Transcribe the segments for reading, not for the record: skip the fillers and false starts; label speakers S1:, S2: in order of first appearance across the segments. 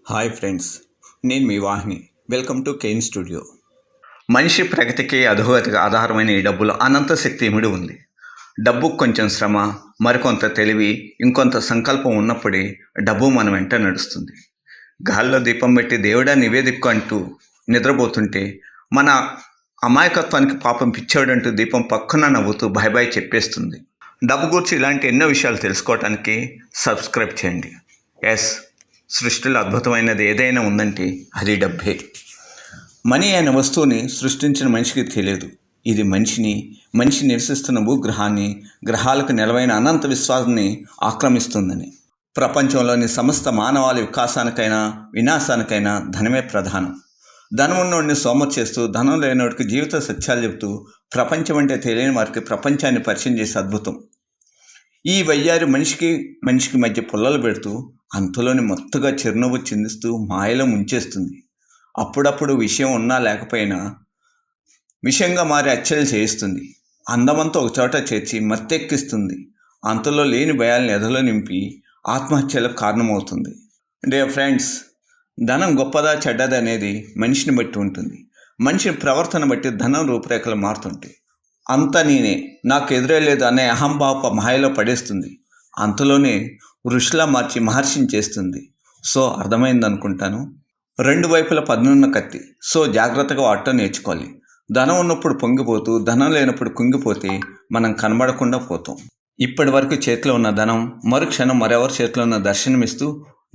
S1: Hi friends, నేను మీ Vahini. Welcome to కేన్ స్టూడియో. మనిషి ప్రగతికి అధోగతికి ఆధారమైన ఈ డబ్బులో అనంత శక్తి ఇమిడి ఉంది. డబ్బుకు కొంచెం శ్రమ, మరికొంత తెలివి, ఇంకొంత సంకల్పం ఉన్నప్పుడే డబ్బు మన వెంట నడుస్తుంది. గాల్లో దీపం పెట్టి దేవుడా నివేదిక్కు అంటూ నిద్రపోతుంటే మన అమాయకత్వానికి పాపం పిచ్చాడంటూ దీపం పక్కన నవ్వుతూ బాయ్ బాయ్ చెప్పేస్తుంది. డబ్బు గురించి ఇలాంటి ఎన్నో విషయాలు తెలుసుకోవడానికి సబ్స్క్రైబ్ చేయండి. ఎస్, సృష్టిలో అద్భుతమైనది ఏదైనా ఉందంటే అది డబ్బే. మనీ అనే వస్తువుని సృష్టించిన మనిషికి తెలియదు. ఇది మనిషి నివసిస్తున్న భూగ్రహాన్ని, గ్రహాలకు నెలవైన అనంత విశ్వాసాన్ని ఆక్రమిస్తుందని. ప్రపంచంలోని సమస్త మానవాళి వికాసానికైనా వినాశానికైనా ధనమే ప్రధానం. ధనం ఉన్నోడిని సోమరు చేస్తూ, ధనం లేనివాడికి జీవిత సత్యాలు చెబుతూ, ప్రపంచం అంటే తెలియని వారికి ప్రపంచాన్ని పరిచయం చేసే అద్భుతం. ఈ వయ్యారి మనిషికి మధ్య పుల్లలు పెడుతూ, అంతలోని మొత్తగా చిరునవ్వు చిందిస్తూ మాయలో ముంచేస్తుంది. అప్పుడప్పుడు విషయం ఉన్నా లేకపోయినా విషయంగా మారి హత్యలు చేయిస్తుంది. అందమంతా ఒకచోట చేర్చి మత్తెక్కిస్తుంది. అంతలో లేని భయాలను ఎదలో నింపి ఆత్మహత్యలకు కారణమవుతుంది. డియర్ ఫ్రెండ్స్, ధనం గొప్పదా చెడ్డదా అనేది మనిషిని బట్టి ఉంటుంది. మనిషి ప్రవర్తన బట్టి ధనం రూపురేఖలు మారుతుంటాయి. అంతా నేనే, నాకు ఎదురే లేదు అనే అహంభావ మాయలో పడేస్తుంది. అంతలోనే ఋషిలా మార్చి మహర్షిని చేస్తుంది. సో అర్థమైంది అనుకుంటాను. రెండు వైపుల పదునున్న కత్తి. సో జాగ్రత్తగా వాడటం నేర్చుకోవాలి. ధనం ఉన్నప్పుడు పొంగిపోతూ, ధనం లేనప్పుడు కుంగిపోతే మనం కనబడకుండా పోతాం. ఇప్పటి వరకు చేతిలో ఉన్న ధనం మరుక్షణం మరెవరి చేతిలో ఉన్న దర్శనమిస్తూ,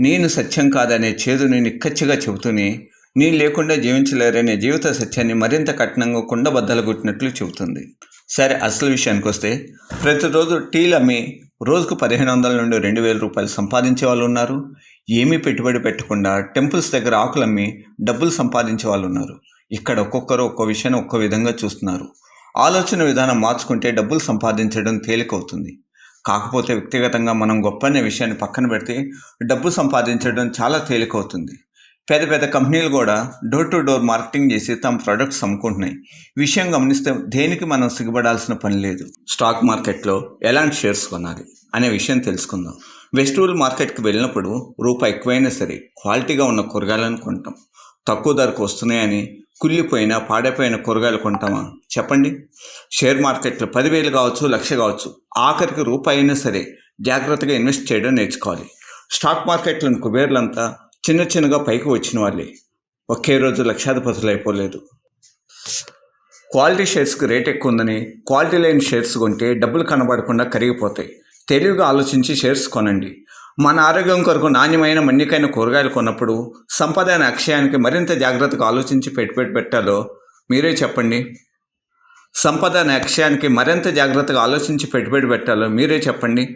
S1: నేను సత్యం కాదనే చేదుని నిక్కచ్చిగా చెబుతూనే, నేను లేకుండా జీవించలేరనే జీవిత సత్యాన్ని మరింత కఠినంగా కుండబద్దలుగుట్టినట్లు చెబుతుంది. సరే, అసలు విషయానికి వస్తే, ప్రతిరోజు టీలు అమ్మి రోజుకు 1500 నుండి 2000 రూపాయలు సంపాదించే వాళ్ళు ఉన్నారు. ఏమీ పెట్టుబడి పెట్టకుండా టెంపుల్స్ దగ్గర ఆకులు అమ్మి డబ్బులు సంపాదించే వాళ్ళు ఉన్నారు. ఇక్కడ ఒక్కొక్కరు ఒక్కో విషయాన్ని ఒక్కో విధంగా చూస్తున్నారు. ఆలోచన విధానం మార్చుకుంటే డబ్బులు సంపాదించడం తేలికవుతుంది. కాకపోతే వ్యక్తిగతంగా మనం గొప్ప అనే విషయాన్ని పక్కన పెడితే డబ్బు సంపాదించడం చాలా తేలికవుతుంది. పెద్ద పెద్ద కంపెనీలు కూడా డోర్ టు డోర్ మార్కెటింగ్ చేసి తమ ప్రొడక్ట్స్ అమ్ముకుంటున్నాయి. విషయం గమనిస్తే దేనికి మనం సిగ్గుపడాల్సిన పని లేదు. స్టాక్ మార్కెట్లో ఎలాంటి షేర్స్ కొనాలి అనే విషయం తెలుసుకుందాం. వెజిటబుల్ మార్కెట్కి వెళ్ళినప్పుడు రూపాయి ఎక్కువైనా సరే క్వాలిటీగా ఉన్న కూరగాయలను కొంటాం. తక్కువ ధరకు వస్తున్నాయని కుళ్ళిపోయిన పాడైపోయిన కూరగాయలు కొంటామా చెప్పండి? షేర్ మార్కెట్లో 10,000 కావచ్చు, 1,00,000 కావచ్చు, ఆఖరికి రూపాయి అయినా సరే జాగ్రత్తగా ఇన్వెస్ట్ చేయడం నేర్చుకోవాలి. స్టాక్ మార్కెట్లోని కుబేర్లంతా చిన్నగా పైకి వచ్చిన వాళ్ళే. ఒకే రోజు లక్షాధిపతులు అయిపోలేదు. క్వాలిటీ షేర్స్కి రేట్ ఎక్కువ ఉందని క్వాలిటీ లేని షేర్స్ కొంటే డబ్బులు కనబడకుండా కరిగిపోతాయి. తెలివిగా ఆలోచించి షేర్స్ కొనండి. మన ఆరోగ్యం కొరకు నాణ్యమైన మన్నికైన కూరగాయలు కొన్నప్పుడు సంపద అనే అక్షయానికి మరింత జాగ్రత్తగా ఆలోచించి పెట్టుబడి పెట్టాలో మీరే చెప్పండి. సంపద అనే అక్షయానికి మరింత జాగ్రత్తగా ఆలోచించి పెట్టుబడి పెట్టాలో మీరే చెప్పండి.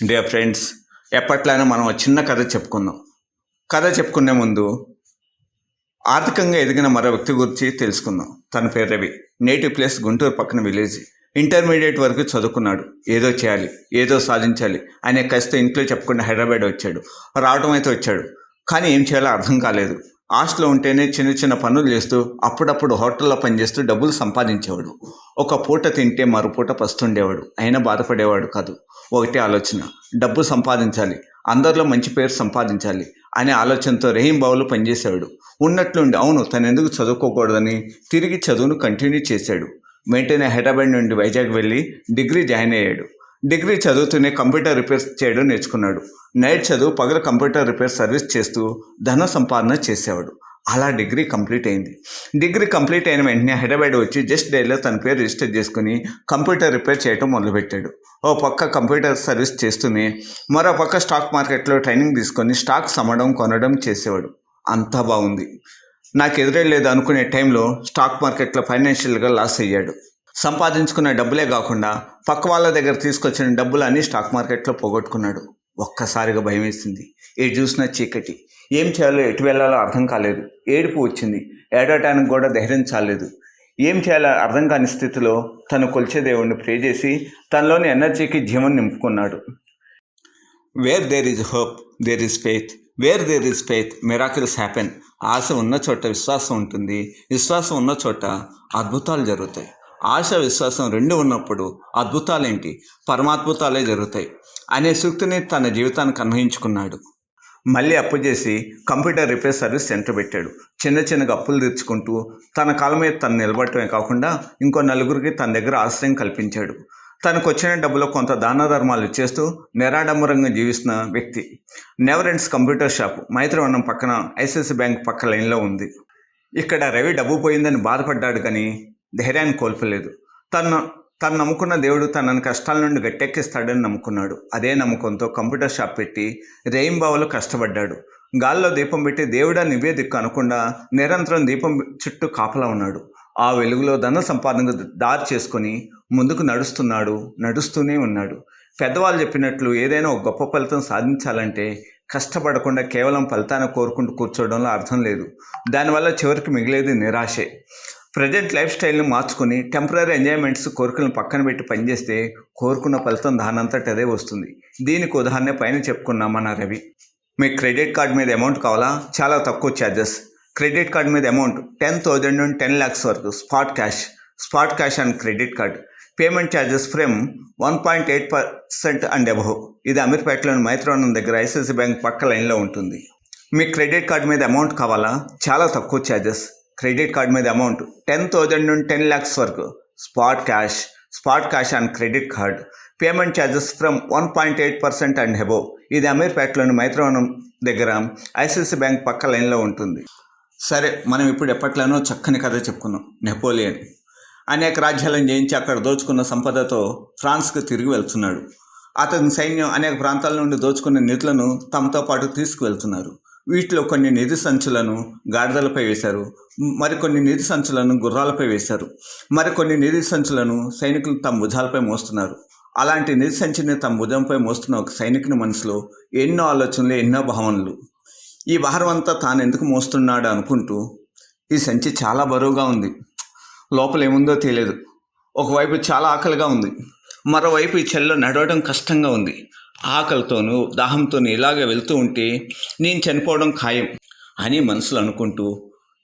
S1: డియర్ ఫ్రెండ్స్, ఎప్పట్లైనా మనం చిన్న కథ చెప్పుకుందాం. కథ చెప్పుకునే ముందు ఆర్థికంగా ఎదిగిన మరో వ్యక్తి గురించి తెలుసుకుందాం. తన పేరు రవి. నేటివ్ ప్లేస్ గుంటూరు పక్కన విలేజ్. ఇంటర్మీడియట్ వరకు చదువుకున్నాడు. ఏదో చేయాలి, ఏదో సాధించాలి అనే కసితో ఇంట్లో చెప్పకుండా హైదరాబాద్ వచ్చాడు. రావడం అయితే వచ్చాడు, కానీ ఏం చేయాలో అర్థం కాలేదు. హాస్టల్లో ఉంటేనే చిన్న పనులు చేస్తూ, అప్పుడప్పుడు హోటల్లో పనిచేస్తూ డబ్బులు సంపాదించేవాడు. ఒక పూట తింటే మరో పూట పస్తుండేవాడు. అయినా బాధపడేవాడు కాదు. ఒకటే ఆలోచన, డబ్బు సంపాదించాలి, అందరిలో మంచి పేరు సంపాదించాలి అనే ఆలోచనతో రెహింబావులు పనిచేసేవాడు. ఉన్నట్లుండి అవును తను ఎందుకు చదువుకోకూడదని తిరిగి చదువును కంటిన్యూ చేశాడు. వెంటనే హైదరాబాద్ నుండి వైజాగ్ వెళ్ళి డిగ్రీ జాయిన్ అయ్యాడు. డిగ్రీ చదువుతూనే కంప్యూటర్ రిపేర్స్ చేయడం నేర్చుకున్నాడు. నైట్ చదువు, పగల కంప్యూటర్ రిపేర్ సర్వీస్ చేస్తూ ధన సంపాదన చేసేవాడు. అలా డిగ్రీ కంప్లీట్ అయింది. డిగ్రీ కంప్లీట్ అయిన వెంటనే హైదరాబాద్ వచ్చి జస్ట్ డైలో తన పేరు రిజిస్టర్ చేసుకుని కంప్యూటర్ రిపేర్ చేయడం మొదలుపెట్టాడు. ఓ పక్క కంప్యూటర్ సర్వీస్ చేస్తూనే మరో పక్క స్టాక్ మార్కెట్లో ట్రైనింగ్ తీసుకొని స్టాక్స్ అమ్మడం కొనడం చేసేవాడు. అంతా బాగుంది. నాకు ఎదురే లేదు అనుకునే టైంలో స్టాక్ మార్కెట్లో ఫైనాన్షియల్గా లాస్ అయ్యాడు. సంపాదించుకున్న డబ్బులే కాకుండా పక్క వాళ్ళ దగ్గర తీసుకొచ్చిన డబ్బులన్నీ స్టాక్ మార్కెట్లో పోగొట్టుకున్నాడు. ఒక్కసారిగా భయం వేసింది. ఎటు చూసినా చీకటి. ఏం చేయాలో ఎటు వెళ్ళాలో అర్థం కాలేదు. ఏడుపు వచ్చింది. ఏడవటానికి కూడా ధైర్యం చాలేదు. ఏం చేయాలో అర్థం కాని స్థితిలో తను కొలిచే దేవుణ్ణి ప్రే చేసి తనలోని ఎనర్జీకి జీవం నింపుకున్నాడు. Where there is hope there is faith, where there is faith miracles happen. ఆశ ఉన్న చోట విశ్వాసం ఉంటుంది, విశ్వాసం ఉన్న చోట అద్భుతాలు జరుగుతాయి. ఆశ విశ్వాసం రెండు ఉన్నప్పుడు అద్భుతాలేంటి, పరమాద్భుతాలే జరుగుతాయి అనే సూక్తిని తన జీవితానికి అన్వయించుకున్నాడు. మళ్ళీ అప్పు చేసి కంప్యూటర్ రిపేర్ సర్వీస్ సెంటర్ పెట్టాడు. చిన్న చిన్నగా అప్పులు తీర్చుకుంటూ తన కాళ్ళ మీద తను నిలబడటమే కాకుండా ఇంకో నలుగురికి తన దగ్గర ఆశ్రయం కల్పించాడు. తనకు వచ్చిన డబ్బులో కొంత దాన ధర్మాలు ఇచ్చేస్తూ నిరాడంబరంగా జీవిస్తున్న వ్యక్తి. Never ends computer shop Maitrivanam పక్కన ఐసిఐసిఐ బ్యాంక్ పక్క లైన్లో ఉంది. ఇక్కడ రవి డబ్బు పోయిందని బాధపడ్డాడు కానీ ధైర్యాన్ని కోల్పోలేదు. తను నమ్ముకున్న దేవుడు తనని కష్టాల నుండి గట్టెక్కిస్తాడని నమ్ముకున్నాడు. అదే నమ్మకంతో కంప్యూటర్ షాప్ పెట్టి రేయింబావులు కష్టపడ్డాడు. గాల్లో దీపం పెట్టి దేవుడా నువ్వే దిక్కు అనకుండా నిరంతరం దీపం చుట్టూ కాపలా ఉన్నాడు. ఆ వెలుగులో ధన సంపాదనకు దారి చేసుకొని ముందుకు నడుస్తూనే ఉన్నాడు. పెద్దవాళ్ళు చెప్పినట్లు ఏదైనా ఒక గొప్ప ఫలితం సాధించాలంటే కష్టపడకుండా కేవలం ఫలితాన్ని కోరుకుంటూ కూర్చోవడంలో అర్థం లేదు. దానివల్ల చివరికి మిగిలేది నిరాశే. ప్రజెంట్ లైఫ్ స్టైల్ని మార్చుకొని టెంపరీ ఎంజాయ్మెంట్స్ కోరికలను పక్కన పెట్టి పనిచేస్తే కోరుకున్న ఫలితం దానంతట అదే వస్తుంది. దీనికి ఉదాహరణ పైన చెప్పుకున్నాం మన రవి. మీ క్రెడిట్ కార్డ్ మీద అమౌంట్ కావాలా? చాలా తక్కువ ఛార్జెస్. క్రెడిట్ కార్డ్ మీద అమౌంట్ 10,000 నుండి 10 lakhs వరకు spot cash and credit card. Payment charges from 1.8% and above. ఇది అమీర్పేటలోని మైత్రివనం దగ్గర ఐసిఐసిఐ బ్యాంక్ పక్క లైన్లో ఉంటుంది. మీ క్రెడిట్ కార్డ్ మీద అమౌంట్ కావాలా? చాలా తక్కువ ఛార్జెస్. క్రెడిట్ కార్డ్ మీద అమౌంట్ 10,000 నుండి 10 lakhs వరకు spot cash and credit card. Payment charges from 1.8% and above. ఇది అమీర్పేటలోని మైత్రివనం దగ్గర ఐసిఐసిఐ బ్యాంక్ పక్క లైన్లో ఉంటుంది. సరే, మనం ఇప్పుడు ఎప్పట్లోనో చక్కని కథ చెప్పుకున్నాం. నెపోలియన్ అనేక రాజ్యాలను జయించి అక్కడ దోచుకున్న సంపదతో ఫ్రాన్స్కు తిరిగి వెళ్తున్నాడు. అతని సైన్యం అనేక ప్రాంతాల నుండి దోచుకున్న నిధులను తమతో పాటు తీసుకువెళ్తున్నారు. వీటిలో కొన్ని నిధి సంచులను గాడిదలపై వేశారు, మరికొన్ని నిధి సంచులను గుర్రాలపై వేశారు, మరికొన్ని నిధి సంచులను సైనికులు తమ భుజాలపై మోస్తున్నారు. అలాంటి నిధి సంచిని తమ భుజంపై మోస్తున్న ఒక సైనికుని మనసులో ఎన్నో ఆలోచనలు, ఎన్నో భావనలు. ఈ భారం అంతా తాను ఎందుకు మోస్తున్నాడు అనుకుంటూ, ఈ సంచి చాలా బరువుగా ఉంది, లోపల ఏముందో తెలియదు, ఒకవైపు చాలా ఆకలిగా ఉంది, మరోవైపు ఈ చెల్లో నడవడం కష్టంగా ఉంది, ఆకలితోనూ దాహంతోనూ ఇలాగే వెళ్తూ ఉంటే నేను చనిపోవడం ఖాయం అని మనసులో అనుకుంటూ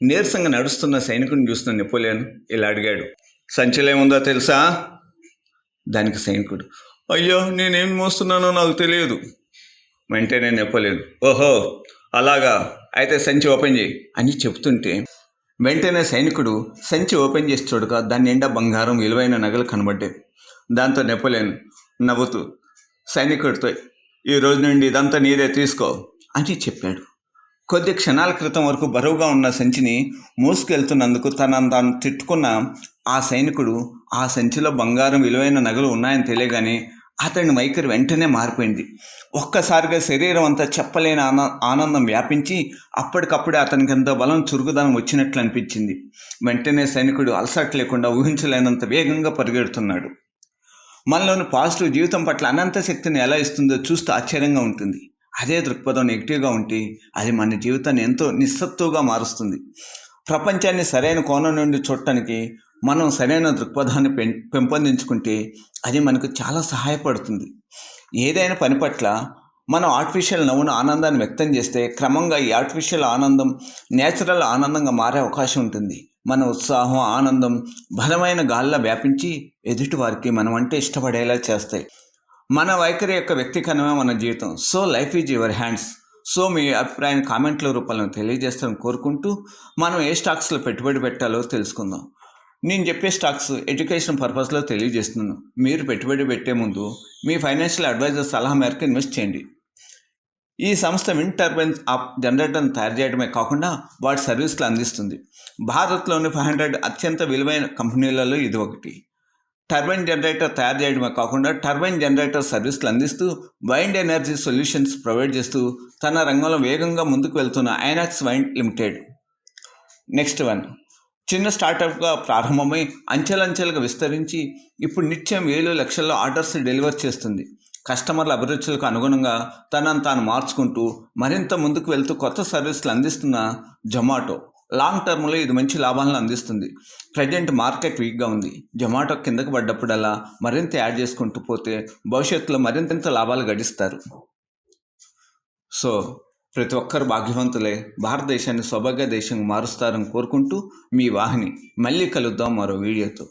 S1: నీరసంగా నడుస్తున్న సైనికుని చూస్తున్న నెపోలియన్ ఇలా అడిగాడు, సంచిలో ఏముందో తెలుసా? దానికి సైనికుడు, అయ్యో నేనేం మోస్తున్నానో నాకు తెలియదు. వెంటనే నెపోలియన్, ఓహో అలాగా, అయితే సంచి ఓపెన్ చేయి అని చెప్తుంటే వెంటనే సైనికుడు సంచి ఓపెన్ చేసి చూడగా దాని నిండా బంగారం, విలువైన నగలు కనబడ్డాయి. దాంతో నెపోలియన్ నవ్వుతూ సైనికుడితో, ఈ రోజు నుండి ఇదంతా నీదే తీసుకో అని చెప్పాడు. కొద్ది క్షణాల క్రితం వరకు బరువుగా ఉన్న సంచిని మోసుకెళ్తున్నందుకు తనను తాను తిట్టుకున్న ఆ సైనికుడు ఆ సంచిలో బంగారం, విలువైన నగలు ఉన్నాయని తెలియగానే అతని వైఖరి వెంటనే మారిపోయింది. ఒక్కసారిగా శరీరం అంతా చెప్పలేని ఆనందం వ్యాపించి అప్పటికప్పుడే అతనికి ఎంతో బలం, చురుకుదనం వచ్చినట్లు అనిపించింది. వెంటనే సైనికుడు అలసట లేకుండా ఊహించలేనంత వేగంగా పరిగెడుతున్నాడు. మనలోని పాజిటివ్ జీవితం పట్ల అనంత శక్తిని ఎలా ఇస్తుందో చూస్తూ ఆశ్చర్యంగా ఉంటుంది. అదే దృక్పథం నెగిటివ్గా ఉంటే అది మన జీవితాన్ని ఎంతో నిస్సత్తుగా మారుస్తుంది. ప్రపంచాన్ని సరైన కోణం నుండి చూడటానికి మనం సరైన దృక్పథాన్ని పెంపొందించుకుంటే అది మనకు చాలా సహాయపడుతుంది. ఏదైనా పని పట్ల మనం ఆర్టిఫిషియల్ నవ్వును, ఆనందాన్ని వ్యక్తం చేస్తే క్రమంగా ఈ ఆర్టిఫిషియల్ ఆనందం నేచురల్ ఆనందంగా మారే అవకాశం ఉంటుంది. మన ఉత్సాహం, ఆనందం బలమైన గాల్లో వ్యాపించి ఎదుటి వారికి మనం అంటే ఇష్టపడేలా చేస్తాయి. మన వైఖరి యొక్క వ్యక్తీకరణమే మన జీవితం. So life is your hands. So మీ అభిప్రాయాన్ని కామెంట్ల రూపంలో తెలియజేస్తారని కోరుకుంటూ మనం ఏ స్టాక్స్లో పెట్టుబడి పెట్టాలో తెలుసుకుందాం. నేను చెప్పే స్టాక్స్ ఎడ్యుకేషన్ పర్పస్లో తెలియజేస్తున్నాను. మీరు పెట్టుబడి పెట్టే ముందు మీ ఫైనాన్షియల్ అడ్వైజర్ సలహా మేరకు ఇన్వెస్ట్ చేయండి. ఈ సంస్థ విండ్ టర్బైన్స్ జనరేటర్ను తయారు చేయడమే కాకుండా వాటి సర్వీసులు అందిస్తుంది. భారత్లోని 500 అత్యంత విలువైన కంపెనీలలో ఇది ఒకటి. టర్బైన్ జనరేటర్ తయారు చేయడమే కాకుండా టర్బైన్ జనరేటర్ సర్వీసులు అందిస్తూ వైండ్ ఎనర్జీ సొల్యూషన్స్ ప్రొవైడ్ చేస్తూ తన రంగంలో వేగంగా ముందుకు వెళ్తున్న INOX wind limited. Next one, చిన్న స్టార్టప్గా ప్రారంభమై అంచెలంచెలుగా విస్తరించి ఇప్పుడు నిత్యం 7 లక్షల ఆర్డర్స్ డెలివర్ చేస్తుంది. కస్టమర్ల అభిరుచులకు అనుగుణంగా తనను తాను మార్చుకుంటూ మరింత ముందుకు వెళ్తూ కొత్త సర్వీసులు అందిస్తున్న జొమాటో. లాంగ్ టర్మ్లో ఇది మంచి లాభాలను అందిస్తుంది. ప్రజెంట్ మార్కెట్ వీక్గా ఉంది. జొమాటో కిందకు పడ్డప్పుడల్లా మరింత యాడ్ చేసుకుంటూ పోతే భవిష్యత్తులో మరింత లాభాలు గడిస్తారు. సో ప్రతి ఒక్కరు భాగ్యవంతులే భారతదేశాన్ని సౌభాగ్య దేశంగా మారుస్తారని కోరుకుంటూ మీ వాహిని. మళ్ళీ కలుద్దాం మరో వీడియోతో.